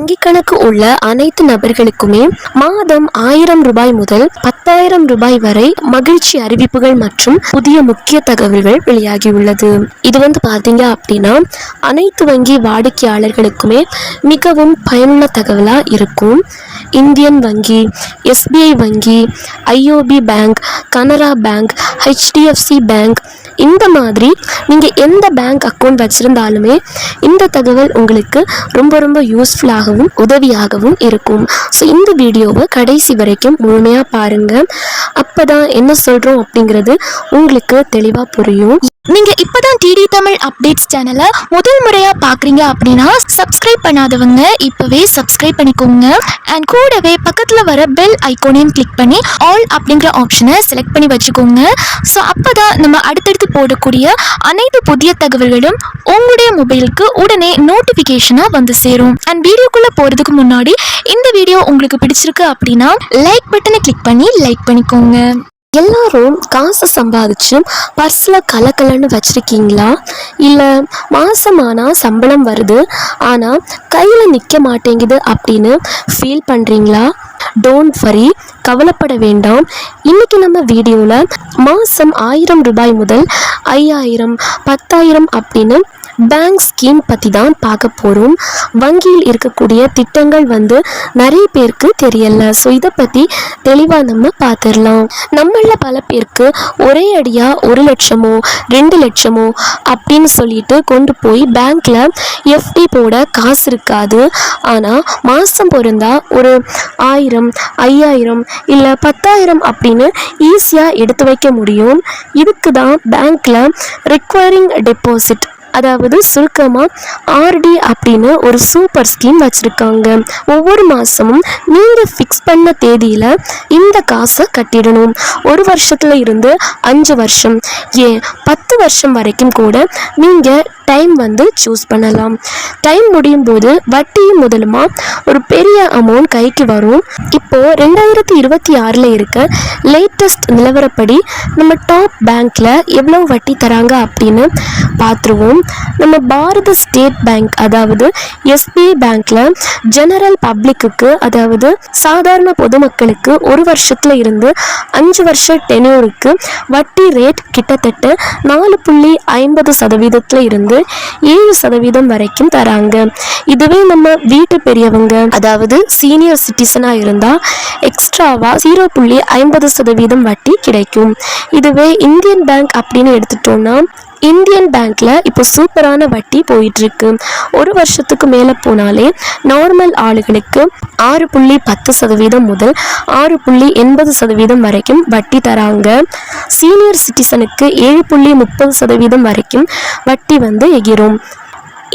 வங்கி கணக்கு உள்ள அனைத்து நபர்களுக்குமே மாதம் 1000 ரூபாய் முதல் 10,000 ரூபாய் வரை மகிழ்ச்சி அறிவிப்புகள் மற்றும் புதிய முக்கிய தகவல்கள் வெளியாகியுள்ளது. இது பாத்தீங்க அப்படின்னா அனைத்து வங்கி வாடிக்கையாளர்களுக்குமே மிகவும் பயனுள்ள தகவலா இருக்கும். இந்தியன் வங்கி, SBI வங்கி, IOB bank, Canara bank, HDFC bank, இந்த மாதிரி நீங்கள் எந்த பேங்க் அக்கௌண்ட் வச்சுருந்தாலுமே இந்த தகவல் உங்களுக்கு ரொம்ப ரொம்ப யூஸ்ஃபுல்லாகவும் உதவியாகவும் இருக்கும். ஸோ இந்த வீடியோவை கடைசி வரைக்கும் முழுமையாக பாருங்கள். அப்போ தான் என்ன சொல்கிறோம் அப்படிங்கிறது உங்களுக்கு தெளிவாக புரியும். நீங்கள் இப்போ தான் டிடி தமிழ் அப்டேட்ஸ் சேனலை முதல் முறையாக பார்க்குறீங்க அப்படின்னா சப்ஸ்கிரைப் பண்ணாதவங்க இப்போவே சப்ஸ்கிரைப் பண்ணிக்கோங்க. அண்ட் கூடவே பக்கத்தில் வர பெல் ஐக்கோனையும் கிளிக் பண்ணி ஆல் அப்படிங்கிற ஆப்ஷனை செலக்ட் பண்ணி வச்சுக்கோங்க. ஸோ அப்போ தான் நம்ம அடுத்தடுத்து போடக்கூடிய அனைத்து புதிய தகவல்களும் உங்களுடைய மொபைலுக்கு உடனே நோட்டிஃபிகேஷனாக வந்து சேரும். அண்ட் வீடியோக்குள்ளே போகிறதுக்கு முன்னாடி இந்த வீடியோ உங்களுக்கு பிடிச்சிருக்கு அப்படின்னா லைக் பட்டனை கிளிக் பண்ணி லைக் பண்ணிக்கோங்க. எல்லாரும் காசு சம்பாதிச்சு பர்ஸில் கலக்கலன்னு வச்சுருக்கீங்களா? இல்லை மாதமானால் சம்பளம் வருது ஆனால் கையில் நிற்க மாட்டேங்குது அப்படின்னு ஃபீல் பண்ணுறீங்களா? டோன்ட் வரி, கவலைப்பட வேண்டாம். இன்றைக்கி நம்ம வீடியோவில் மாதம் 1000 ரூபாய் முதல் 5000, 10,000 அப்படின்னு பேங்க் ஸ்கீம் பற்றி தான் பார்க்க போகிறோம். வங்கியில் இருக்கக்கூடிய திட்டங்கள் நிறைய பேருக்கு தெரியல. ஸோ இதை பற்றி தெளிவாக நம்ம பார்த்துடலாம். நம்மளில் பல பேருக்கு ஒரே அடியாக 1 லட்சமோ 2 லட்சமோ அப்படின்னு சொல்லிட்டு கொண்டு போய் பேங்க்கில் FD போட காசு இருக்காது. ஆனால் மாதம் பிறந்தா ஒரு 1000, 5000 இல்லை 10,000 அப்படின்னு ஈஸியாக எடுத்து வைக்க முடியும். இதுக்கு தான் பேங்க்கில் ரிக்வயரிங் டெபாசிட், அதாவது சுருக்கமாக RD அப்படின்னு ஒரு சூப்பர் ஸ்கீம் வச்சுருக்காங்க. ஒவ்வொரு மாதமும் நீங்கள் ஃபிக்ஸ் பண்ண தேதியில் இந்த காசை கட்டிடணும். 1 வருஷத்துல இருந்து 5 வருஷம், ஏன் 10 வருஷம் வரைக்கும் கூட நீங்கள் டைம் சூஸ் பண்ணலாம். டைம் முடியும் போது வட்டியும் முதலுமா ஒரு பெரிய அமௌண்ட் கைக்கு வரும். இப்போது 2026 இருக்க லேட்டஸ்ட் நிலவரப்படி நம்ம டாப் பேங்க்கில் எவ்வளோ வட்டி தராங்க அப்படின்னு பார்த்துருவோம். நம்ம பாரத ஸ்டேட் பேங்க், அதாவது SBI பேங்க்கில் ஜெனரல் பப்ளிக்கு, அதாவது சாதாரண பொதுமக்களுக்கு 1 வருஷத்துல இருந்து 5 வருஷ டென்யூருக்கு வட்டி ரேட் கிட்டத்தட்ட 4.50% இருந்து 7% வரைக்கும் தராங்க. இதுவே நம்ம வீட்டு பெரியவங்க, அதாவது சீனியர் சிட்டிசனா இருந்தா எக்ஸ்ட்ராவா 0.50% வட்டி கிடைக்கும். இதுவே இந்தியன் பேங்க் அப்படின்னு எடுத்துட்டோம்னா இந்தியன் பேங்க்ல இப்போ சூப்பரான வட்டி போயிட்டு இருக்கு. 1 வருஷத்துக்கு மேலே போனாலே நார்மல் ஆளுகளுக்கு 6.10% முதல் 6.80% வரைக்கும் வட்டி தராங்க. சீனியர் சிட்டிசனுக்கு 7.30% வரைக்கும் வட்டி எகிரும்.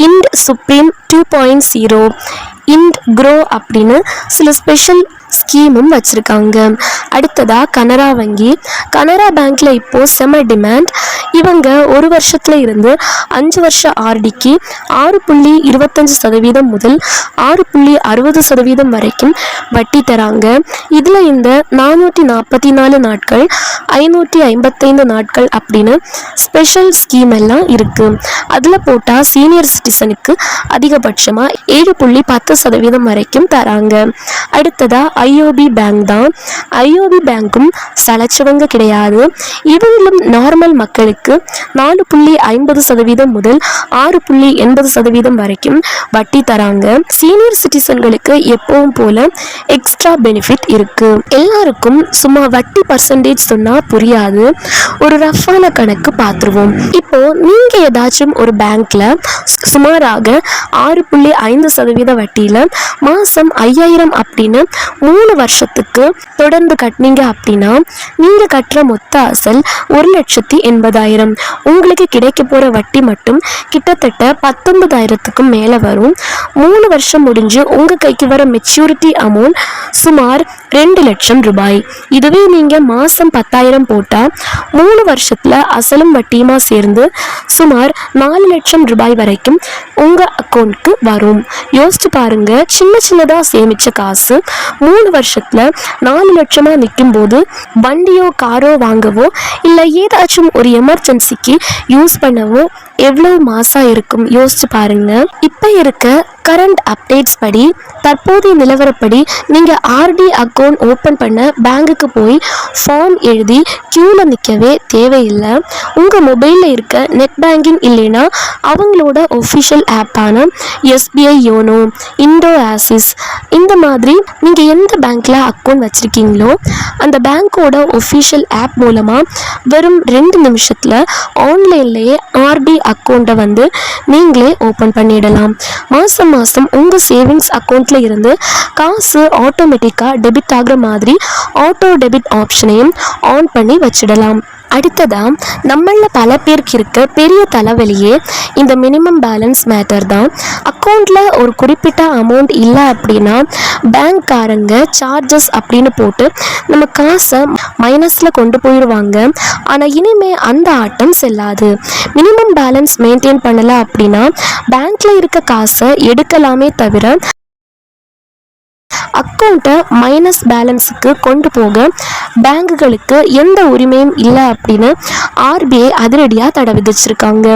இண்ட் சுப்ரீம் 2.0, இண்ட் க்ரோ அப்படின்னு சில ஸ்பெஷல் ஸ்கீமும் வச்சுருக்காங்க. அடுத்ததாக கனரா வங்கி. கனரா பேங்க்கில் இப்போது செம டிமாண்ட். இவங்க 1 வருஷத்துல இருந்து 5 வருஷ RDக்கு 6.25% முதல் 6.60% வரைக்கும் வட்டி தராங்க. இதில் இந்த 444 நாட்கள், 555 நாட்கள் அப்படின்னு ஸ்பெஷல் ஸ்கீம் எல்லாம் இருக்குது. அதில் போட்டால் சீனியர் சிட்டிசனுக்கு அதிகபட்சமாக 7.10% வரைக்கும் தராங்க. அடுத்ததாக IOB பேங்க் தான். IOB பேங்க்கும் சளைச்சவங்க கிடையாது. இவங்களும் நார்மல் மக்களுக்கு 4.50% முதல் 6.80% வரைக்கும் வட்டி தராங்க. சீனியர் சிட்டிசன்களுக்கு எப்பவும் போல எக்ஸ்ட்ரா பெனிஃபிட் இருக்கு. எல்லாருக்கும் சும்மா வட்டி பர்சன்டேஜ் சொன்னா புரியாது. ஒரு ரஃப்பான கணக்கு பார்த்துருவோம். இப்போ நீங்க ஏதாச்சும் ஒரு பேங்க்ல சுமாராக 6.5% வட்டியில மாசம் 5000 அப்படின்னு 3 வருஷத்துக்கு தொடர்ந்து கட்டினீங்க அப்படின்னா நீங்க கட்டுற மொத்த அசல் 1,80,000. உங்களுக்கு கிடைக்க போற வட்டி மட்டும் கிட்டத்தட்ட 19,000க்கு மேல வரும். 3 வருஷம் முடிஞ்சு உங்க கைக்கு வர மெச்சூரிட்டி அமௌண்ட் சுமார் 2 லட்சம் ரூபாய். இதுவே நீங்க மாசம் 10,000 போட்டா 3 வருஷத்துல அசலும் வட்டியுமா சேர்ந்து சுமார் 4 லட்சம் ரூபாய் வரைக்கும் உங்க அக்கௌண்ட்க்கு வரும். யோசிச்சு பாருங்க, சின்னதா சேமிச்ச காசு 3 வருஷத்துல 4 லட்சமா நிற்கும் போது வண்டியோ காரோ வாங்கவோ இல்லை ஏதாச்சும் ஒரு எமர்ஜென்சிக்கு யூஸ் பண்ணவோ எவ்வளோ மாசா இருக்கும் யோசிச்சு பாருங்க. இப்போ இருக்க கரண்ட் அப்டேட்ஸ் படி தற்போதைய நிலவரப்படி நீங்கள் ஆர்டி அக்கௌண்ட் ஓப்பன் பண்ண பேங்குக்கு போய் ஃபார்ம் எழுதி க்யூவில் நிற்கவே தேவையில்லை. உங்கள் மொபைலில் இருக்க நெட் பேங்கிங் இல்லைன்னா அவங்களோட ஒஃபிஷியல் ஆப்பான எஸ்பிஐ யோனோ, இண்டோ ஆசிஸ் இந்த மாதிரி நீங்கள் எந்த பேங்க்கில் அக்கௌண்ட் வச்சுருக்கீங்களோ அந்த பேங்க்கோட ஒஃபிஷியல் ஆப் மூலமாக வெறும் 2 நிமிஷத்தில் ஆன்லைன்லேயே ஆர்டி அக்கௌண்ட்டை வந்து நீங்களே ஓப்பன் பண்ணிடலாம். மாதம் உங்கள் சேவிங்ஸ் அக்கௌண்ட்டில் இருந்து காசு ஆட்டோமேட்டிக்காக டெபிட் ஆகிற மாதிரி ஆட்டோ டெபிட் ஆப்ஷனையும் ஆன் பண்ணி வச்சிடலாம். அடுத்ததாக நம்மளில் பல பேருக்கு இருக்க பெரிய தலைவலியே இந்த மினிமம் பேலன்ஸ் மேட்டர் தான். அக்கௌண்ட்டில் ஒரு குறிப்பிட்ட அமௌண்ட் இல்லை அப்படின்னா பேங்க்காரங்க சார்ஜஸ் அப்படின்னு போட்டு நம்ம காசை மைனஸில் கொண்டு போயிடுவாங்க. ஆனால் இனிமேல் அந்த ஆட்டம் செல்லாது. மினிமம் பேலன்ஸ் மெயின்டைன் பண்ணலை அப்படின்னா பேங்க்கில் இருக்க காசை எடுக்கலாமே தவிர அக்கௌண்ட்டை மைனஸ் பேலன்ஸுக்கு கொண்டு போக பேங்குகளுக்கு எந்த உரிமையும் இல்லை அப்படின்னு ஆர்பிஐ அதிரடியாக தடை விதிச்சிருக்காங்க.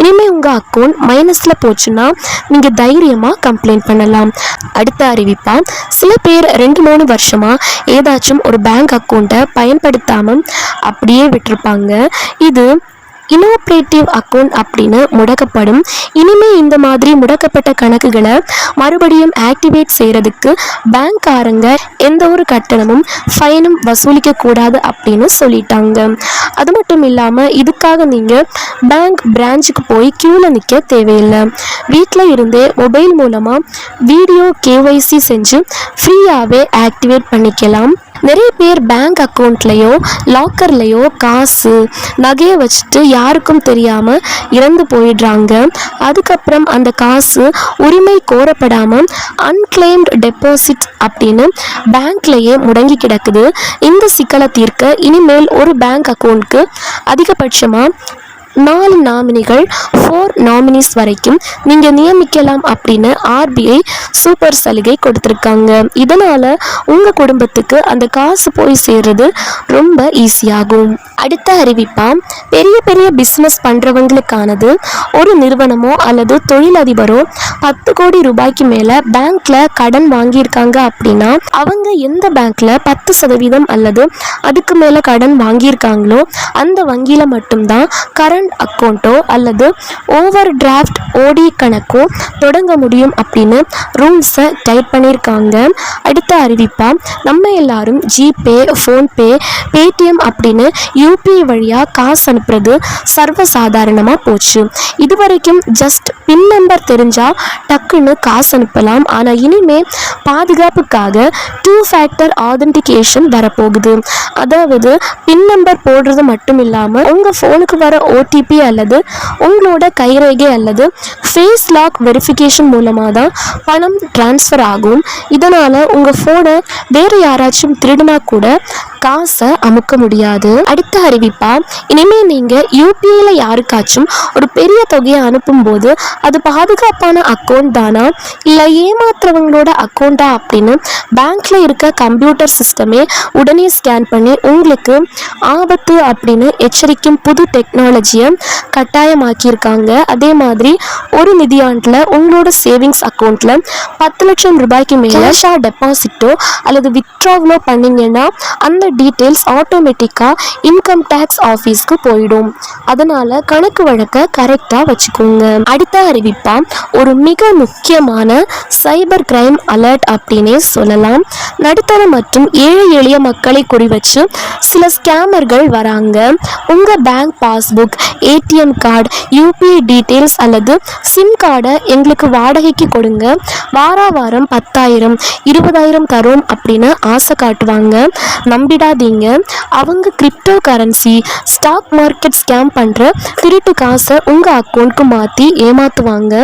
இனிமேல் உங்கள் அக்கௌண்ட் மைனஸில் போச்சுன்னா நீங்கள் தைரியமாக கம்ப்ளைண்ட் பண்ணலாம். அடுத்த அறிவிப்பா, சில பேர் 2-3 வருஷமாக ஏதாச்சும் ஒரு பேங்க் அக்கௌண்ட்டை பயன்படுத்தாமல் அப்படியே விட்டுருப்பாங்க. இது இனோப்ரேட்டிவ் அக்கௌண்ட் அப்படின்னு முடக்கப்படும். இனிமேல் இந்த மாதிரி முடக்கப்பட்ட கணக்குகளை மறுபடியும் ஆக்டிவேட் செய்கிறதுக்கு பேங்க்காரங்க எந்த ஒரு கட்டணமும் ஃபைனும் வசூலிக்க கூடாது அப்படின்னு சொல்லிட்டாங்க. அது மட்டும் இல்லாமல் இதுக்காக நீங்கள் பேங்க் பிரான்ச்சுக்கு போய் க்யூவில் நிற்க தேவையில்லை. வீட்டில் இருந்தே மொபைல் மூலமாக வீடியோ கேஒய்சி செஞ்சு ஃப்ரீயாகவே ஆக்டிவேட் பண்ணிக்கலாம். நிறைய பேர் பேங்க் அக்கௌண்ட்லேயோ லாக்கர்லேயோ காசு நகையை வச்சுட்டு யாருக்கும் தெரியாமல் இறந்து போயிடுறாங்க. அதுக்கப்புறம் அந்த காசு உரிமை கோரப்படாமல் அன்கிளைம்டு டெபாசிட் அப்படின்னு பேங்க்லேயே முடங்கி கிடக்குது. இந்த சிக்கலை தீர்க்க இனிமேல் ஒரு பேங்க் அக்கௌண்ட்க்கு அதிகபட்சமாக 4 நாமினிகள் 4 நாமினிஸ் வரைக்கும் நீங்கள் நியமிக்கலாம் அப்படின்னு ஆர்பிஐ சூப்பர் சலுகை கொடுத்துருக்காங்க. இதனால் உங்கள் குடும்பத்துக்கு அந்த காசு போய் சேர்றது ரொம்ப ஈஸியாகும். அடுத்த அறிவிப்பா, பெரிய பெரிய பிஸ்னஸ் பண்ணுறவங்களுக்கானது. ஒரு நிறுவனமோ அல்லது தொழிலதிபரோ 10 கோடி ரூபாய்க்கு மேலே பேங்க்கில் கடன் வாங்கியிருக்காங்க அப்படின்னா அவங்க எந்த பேங்க்கில் 10% அல்லது அதுக்கு மேலே கடன் வாங்கியிருக்காங்களோ அந்த வங்கியில் மட்டும்தான் கரண்ட் அக்கௌண்ட்டோ அல்லது ஓவர் டிராஃப்ட் ஓடி கணக்கோ தொடங்க முடியும் அப்படின்னு ரூல்ஸை டைட் பண்ணியிருக்காங்க. அடுத்த அறிவிப்பா, நம்ம எல்லாரும் ஜிபே, ஃபோன்பே, பேடிஎம் அப்படின்னு யூபிஐ வழியாக காசு அனுப்புறது சர்வசாதாரணமாக போச்சு. இது வரைக்கும் ஜஸ்ட் பின் நம்பர் தெரிஞ்சால் டக்குன்னு காசு அனுப்பலாம். ஆனால் இனிமேல் பாதுகாப்புக்காக 2 ஃபேக்டர் ஆதென்டிகேஷன் வரப்போகுது. அதாவது பின் நம்பர் போடுறது மட்டும் இல்லாமல் உங்கள் ஃபோனுக்கு வர ஓடிபி அல்லது உங்களோட கைரேகை அல்லது ஃபேஸ் லாக் வெரிஃபிகேஷன் மூலமாக தான் பணம் டிரான்ஸ்ஃபர் ஆகும். இதனால் உங்கள் ஃபோனை வேறு யாராச்சும் திருடினா கூட காசை அமுக்க முடியாது. அடுத்த அறிவிப்பா, இனிமேல் நீங்கள் யூபிஐல யாருக்காச்சும் ஒரு பெரிய தொகையை அனுப்பும்போது அது பாதுகாப்பான அக்கௌண்ட் தானா இல்லை ஏமாத்துறவங்களோட அக்கௌண்ட்டா அப்படின்னு பேங்க்ல இருக்க கம்ப்யூட்டர் சிஸ்டமே உடனே ஸ்கேன் பண்ணி உங்களுக்கு ஆபத்து அப்படின்னு எச்சரிக்கும் புது டெக்னாலஜியை கட்டாயமாக்கியிருக்காங்க. அதே மாதிரி ஒரு நிதியாண்டில் உங்களோட சேவிங்ஸ் அக்கௌண்ட்ல 10 லட்சம் ரூபாய்க்கு மேலே டெபாசிட்டோ அல்லது வித்ட்ராவலோ பண்ணீங்கன்னா அந்த டீட்டெயில்ஸ் ஆட்டோமேட்டிக்காக இன்கம் டேக்ஸ் ஆஃபீஸ்க்கு போயிடும். அதனால் கணக்கு வழக்கை கரெக்டாக வச்சுக்கோங்க. அடுத்த அறிவிப்பா, ஒரு மிக முக்கியமான சைபர் கிரைம் அலர்ட் அப்படின்னே சொல்லலாம். நடுத்தர மற்றும் ஏழை எளிய மக்களை குறிவச்சு சில ஸ்கேமர்கள் வராங்க. உங்கள் bank passbook, ATM card, UPI details அல்லது சிம் கார்டை எங்களுக்கு வாடகைக்கு கொடுங்க, வாரம் 10,000 20,000 தரும் அப்படின்னு ஆசை காட்டுவாங்க. நம்பிடாதீங்க. அவங்க crypto currency, stock market scam பண்ணுற திருட்டு காசை உங்கள் அக்கௌண்ட்க்கு மாற்றி ஏமாற்றுவாங்க.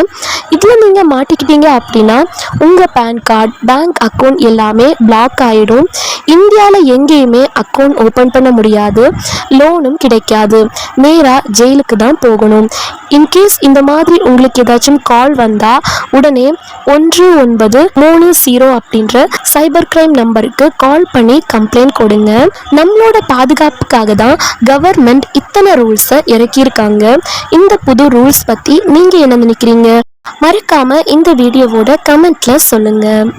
இதில் நீங்கள் மாட்டிக்கிட்டீங்க அப்படின்னா உங்கள் பேன் கார்டு, பேங்க் அக்கௌண்ட் எல்லாமே பிளாக் ஆகிடும். இந்தியாவில் எங்கேயுமே அக்கௌண்ட் ஓப்பன் பண்ண முடியாது, லோனும் கிடைக்காது, நேராக ஜெயிலுக்கு தான் போகணும். இன்கேஸ் இந்த மாதிரி உங்களுக்கு ஏதாச்சும் கால் வந்தால் உடனே 1930 அப்படின்ற சைபர் கிரைம் நம்பருக்கு கால் பண்ணி கம்ப்ளைண்ட் கொடுங்க. நம்மளோட பாதுகாப்புக்காக தான் கவர்மெண்ட் இத்தனை ரூல்ஸை இறக்கியிருக்காங்க. இந்த புது ரூல்ஸ் பற்றி நீங்கள் என்ன நினைக்கிறீங்க? மறக்காமல் இந்த வீடியோவோட கமெண்ட்டில் சொல்லுங்கள்.